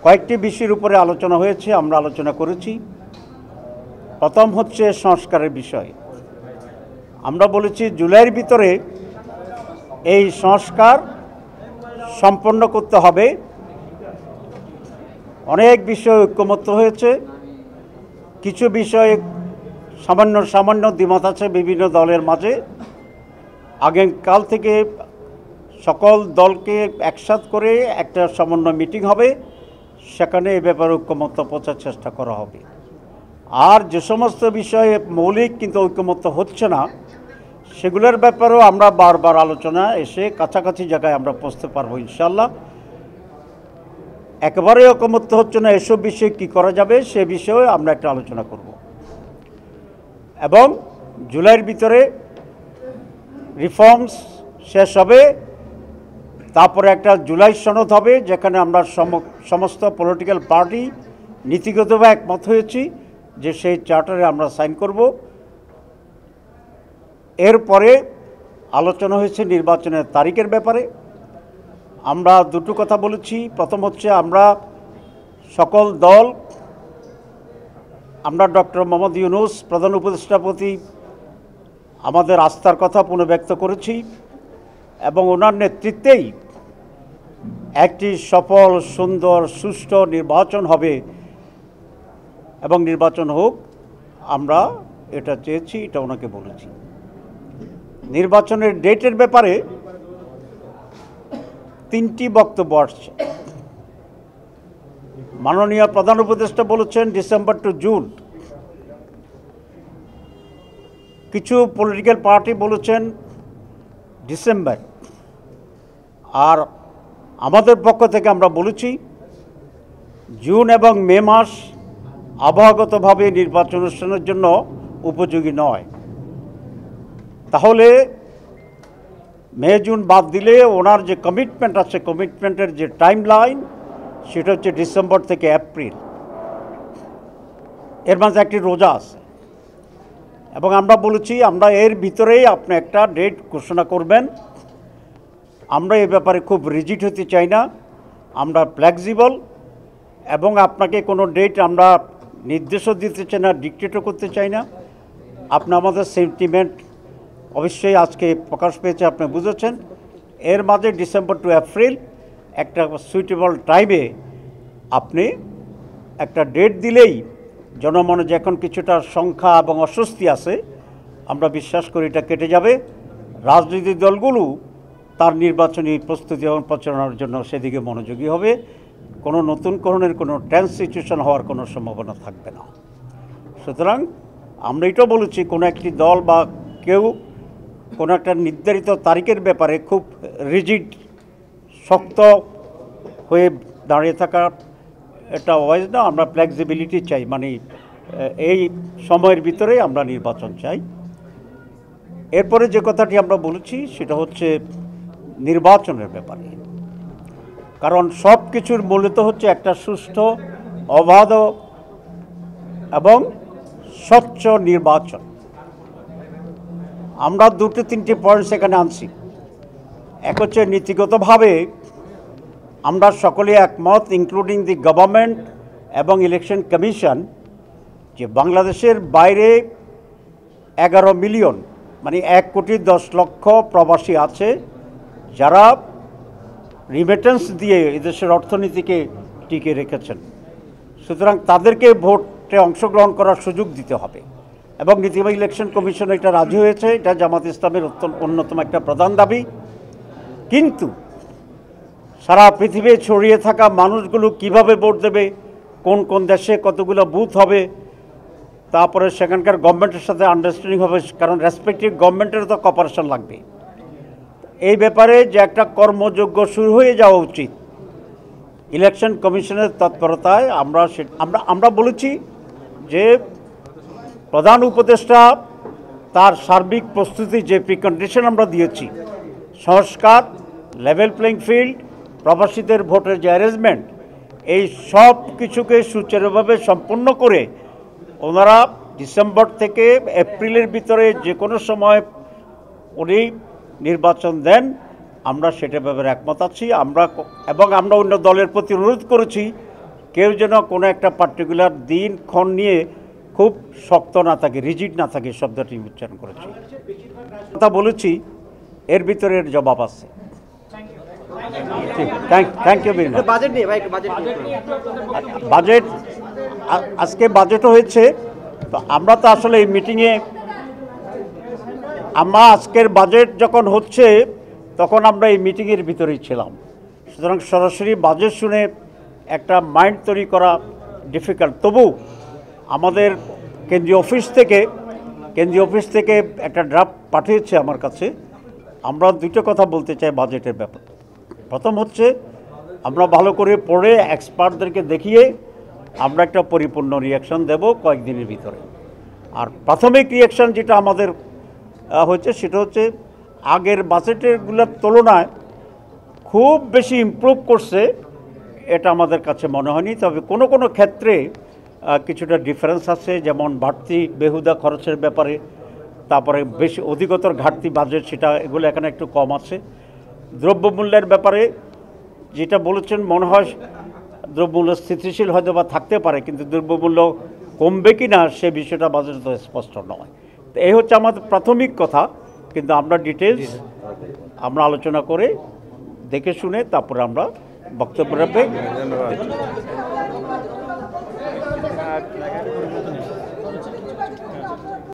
কয়েকটি বিষয়ের উপরে আলোচনা হয়েছে, আমরা আলোচনা করেছি। প্রথম হচ্ছে সংস্কারের বিষয়। আমরা বলেছি জুলাইয়ের ভিতরে এই সংস্কার সম্পন্ন করতে হবে। অনেক বিষয় ঐক্যমত্য হয়েছে, কিছু বিষয়ে সামান্য দ্বিমত আছে বিভিন্ন দলের মাঝে। আগামীকাল থেকে সকল দলকে একসাথ করে একটা সমন্বয় মিটিং হবে, সেখানে এ ব্যাপারে ঐক্যমত্য পৌঁছার চেষ্টা করা হবে। আর যে সমস্ত বিষয়ে মৌলিক কিন্তু ঐক্যমত্য হচ্ছে না, সেগুলোর ব্যাপারেও আমরা বারবার আলোচনা এসে কাছাকাছি জায়গায় আমরা পৌঁছতে পারবো ইনশাল্লাহ। একেবারে ঐক্যমত্য হচ্ছে না এসব বিষয়ে কী করা যাবে সে বিষয়ে আমরা একটা আলোচনা করব। এবং জুলাইয়ের ভিতরে রিফর্মস শেষ হবে, তারপরে একটা জুলাই সনদ হবে, যেখানে আমরা সমস্ত পলিটিক্যাল পার্টি নীতিগতভাবে একমত হয়েছি যে সেই চার্টারে আমরা সাইন করব। এরপরে আলোচনা হয়েছে নির্বাচনের তারিখের ব্যাপারে। আমরা দুটো কথা বলেছি। প্রথম হচ্ছে আমরা সকল দল, আমরা ডক্টর মোহাম্মদ ইউনূস প্রধান উপদেষ্টার প্রতি আমাদের আস্থার কথা পুনর্ব্যক্ত করেছি এবং ওনার নেতৃত্বেই একটি সফল, সুন্দর, সুষ্ঠু নির্বাচন হবে এবং নির্বাচন হোক, আমরা এটা চেয়েছি, এটা ওনাকে বলেছি। নির্বাচনের ডেটের ব্যাপারে তিনটি বক্তব্য আসছে। মাননীয় প্রধান উপদেষ্টা বলেছেন ডিসেম্বর টু জুন, কিছু পলিটিক্যাল পার্টি বলেছেন ডিসেম্বর, আর আমাদের পক্ষ থেকে আমরা বলেছি জুন এবং মে মাস আবহাওয়াগতভাবে নির্বাচন অনুষ্ঠানের জন্য উপযোগী নয়। তাহলে মে জুন বাদ দিলে ওনার যে কমিটমেন্ট আছে, কমিটমেন্টের যে টাইম লাইন, সেটা হচ্ছে ডিসেম্বর থেকে এপ্রিল। এর মাঝে একটি রোজা আছে এবং আমরা বলেছি আমরা এর ভিতরেই আপনি একটা ডেট ঘোষণা করবেন। আমরা এ ব্যাপারে খুব রিজিড হতে চাই না, আমরা ফ্লেক্সিবল, এবং আপনাকে কোনো ডেট আমরা নির্দেশও দিতে চাই না, ডিক্টেটও করতে চাই না। আপনি আমাদের সেন্টিমেন্ট অবশ্যই আজকে প্রকাশ পেয়েছে, আপনি বুঝেছেন। এর মাঝে ডিসেম্বর টু এপ্রিল একটা সুইটেবল টাইমে আপনি একটা ডেট দিলেই জনমনে যে এখন কিছুটা সংখ্যা এবং অস্বস্তি আছে, আমরা বিশ্বাস করি এটা কেটে যাবে। রাজনৈতিক দলগুলো তার নির্বাচনী প্রস্তুতি এবং প্রচারণার জন্য সেদিকে মনোযোগী হবে। কোনো নতুন ধরনের কোনো টেন্স সিচুয়েশন হওয়ার কোনো সম্ভাবনা থাকবে না। সুতরাং আমরা এটাও বলেছি কোনো একটি দল বা কেউ কোনো একটা নির্ধারিত তারিখের ব্যাপারে খুব রিজিড, শক্ত হয়ে দাঁড়িয়ে থাকা এটা ওয়াইজ না। আমরা ফ্লেক্সিবিলিটি চাই, মানে এই সময়ের ভিতরে আমরা নির্বাচন চাই। এরপরে যে কথাটি আমরা বলেছি সেটা হচ্ছে নির্বাচনের ব্যাপারে, কারণ সব কিছুর মূলত হচ্ছে একটা সুষ্ঠু, অবাধ এবং স্বচ্ছ নির্বাচন। আমরা দুটো তিনটি পয়েন্ট সেখানে আনছি। এক হচ্ছে নীতিগতভাবে আমরা সকলে একমত, ইনক্লুডিং দি গভর্নমেন্ট এবং ইলেকশন কমিশন, যে বাংলাদেশের বাইরে 11 মিলিয়ন, মানে 1,10,00,000 প্রবাসী আছে যারা রিমিটেন্স দিয়ে এদেশের অর্থনীতিকে টিকে রেখেছেন। সুতরাং তাদেরকে ভোটে অংশগ্রহণ করার সুযোগ দিতে হবে এবং নীতিমালা ইলেকশন কমিশন এটা রাজি হয়েছে। এটা জামাত ইসলামের অন্যতম একটা প্রধান দাবি। কিন্তু সারা পৃথিবী ছড়িয়ে থাকা মানুষগুলো কিভাবে ভোট দেবে, কোন কোন দেশে কতগুলো বুথ হবে, তারপরে সেখানকার গভর্নমেন্টের সাথে আন্ডারস্ট্যান্ডিং হবে, কারণ রেসপেক্টিভ গভর্নমেন্টেরও তো কপারেশন লাগবে। এই ব্যাপারে যে একটা কর্মযজ্ঞ শুরু হয়ে যাওয়া উচিত ইলেকশন কমিশনের তৎপরতায়। আমরা বলেছি যে প্রধান উপদেষ্টা তার সার্বিক প্রস্তুতি যে প্রিকন্ডিশন আমরা দিয়েছি, সংস্কার, লেভেল প্লেইং ফিল্ড, প্রবাসীদের ভোটের যে অ্যারেঞ্জমেন্ট, এই সব কিছুকে সুচারুভাবে সম্পন্ন করে ওনারা ডিসেম্বর থেকে এপ্রিলের ভিতরে যে কোনো সময় উনি নির্বাচন দেন, আমরা সেটা ব্যাপারে একমত আছি। আমরা অন্য দলের প্রতি অনুরোধ করেছি কেউ যেন কোনো একটা পার্টিকুলার দিন ক্ষণ নিয়ে খুব শক্ত না থাকে, রিজিড না থাকে, শব্দটি উচ্চারণ করেছি। কথা বলেছি, এর ভিতরে এর জবাব আছে। Thank you very much. Budget নিয়ে ভাই, একটু বাজেট নিয়ে। বাজেট, আজকে বাজেটও হয়েছে। তো আমরা তো আসলে এই মিটিংয়ে, আমরা আজকের বাজেট যখন হচ্ছে তখন আমরা এই মিটিংয়ের ভিতরেই ছিলাম, সুতরাং সরাসরি বাজেট শুনে একটা মাইন্ড তৈরি করা ডিফিকাল্ট। তবু আমাদের কেন্দ্রীয় অফিস থেকে একটা ড্রাফট পাঠিয়েছে আমার কাছে। আমরা দুটো কথা বলতে চাই বাজেটের ব্যাপারে। প্রথম হচ্ছে, আমরা ভালো করে পড়ে এক্সপার্টদেরকে দেখিয়ে আমরা একটা পরিপূর্ণ রিয়াকশন দেব কয়েকদিনের ভিতরে। আর প্রাথমিক রিয়াকশন যেটা আমাদের হচ্ছে সেটা হচ্ছে আগের বাজেটেরগুলোর তুলনায় খুব বেশি ইমপ্রুভ করছে এটা আমাদের কাছে মনে হয়নি। তবে কোনো কোনো ক্ষেত্রে কিছুটা ডিফারেন্স আছে, যেমন বাড়তি বেহুদা খরচের ব্যাপারে, তারপরে বেশি অধিকতর ঘাটতি বাজেট সেটা, এগুলো এখানে একটু কম আছে। দ্রব্যমূল্যের ব্যাপারে যেটা বলেছেন, মনে হয় দ্রব্যমূল্য স্থিতিশীল হয়তো বা থাকতে পারে, কিন্তু দ্রব্যমূল্য কমবে কি না সে বিষয়টা বাজেট তো স্পষ্ট নয়। তো এই হচ্ছে আমাদের প্রাথমিক কথা, কিন্তু আমরা ডিটেলস আমরা আলোচনা করে দেখে শুনে তারপরে আমরা বক্তব্য রাখবে।